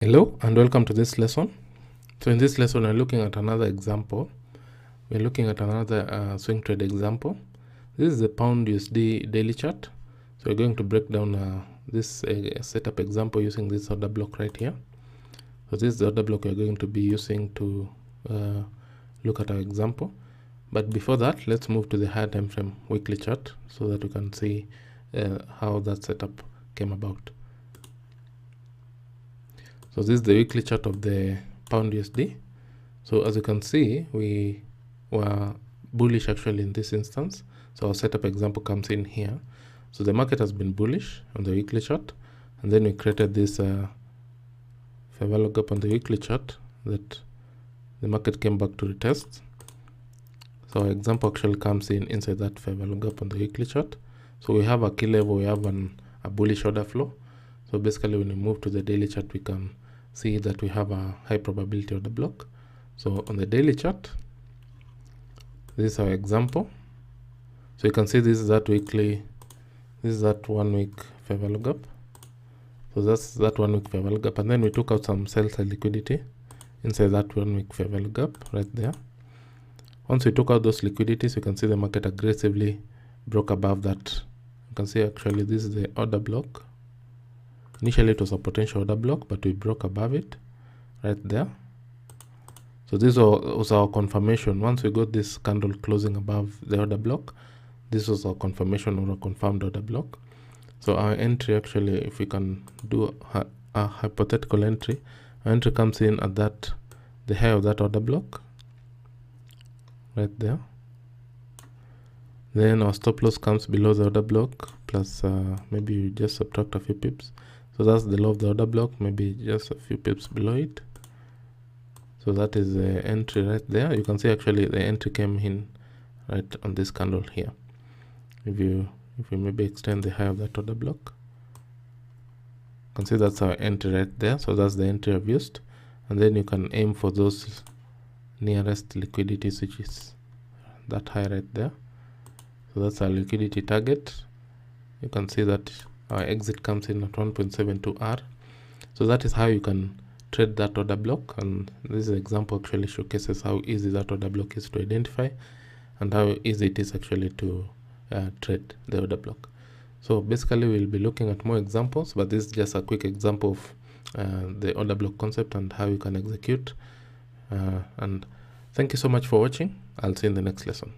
Hello and welcome to this lesson. So in this lesson we're looking at another example. We're looking at another swing trade example. This is the pound USD daily chart. So we're going to break down this setup example using this order block right here. So this is the order block we're going to be using to look at our example. But before that, let's move to the higher time frame weekly chart so that we can see how that setup came about. So this is the weekly chart of the pound USD. So as you can see, we were bullish actually in this instance. So our setup example comes in here. So the market has been bullish on the weekly chart, and then we created this fair value gap on the weekly chart that the market came back to retest. So our example actually comes in inside that fair value gap on the weekly chart. So we have a key level, we have a bullish order flow. So basically when we move to the daily chart, we can see that we have a high probability order block. So on the daily chart, this is our example. So you can see this is that weekly, this is that 1 week fair value gap. So that's that 1 week fair value gap. And then we took out some sell side liquidity inside that 1 week fair value gap right there. Once we took out those liquidities, you can see the market aggressively broke above that. You can see actually this is the order block. Initially it was a potential order block, but we broke above it right there. So this was our confirmation. Once we got this candle closing above the order block, this was our confirmation or a confirmed order block. So our entry actually, if we can do a hypothetical entry, our entry comes in at that, the high of that order block right there. Then our stop loss comes below the order block, plus maybe you just subtract a few pips. So that's the low of the order block, maybe just a few pips below it. So that is the entry right there. You can see actually the entry came in right on this candle here. If we maybe extend the high of that order block, you can see that's our entry right there. So that's the entry I've used. And then you can aim for those nearest liquidities, which is that high right there. So that's our liquidity target. You can see that our exit comes in at 1.72R. So that is how you can trade that order block, and this example actually showcases how easy that order block is to identify and how easy it is actually to trade the order block. So basically we'll be looking at more examples, but this is just a quick example of the order block concept and how you can execute. And thank you so much for watching. I'll see you in the next lesson.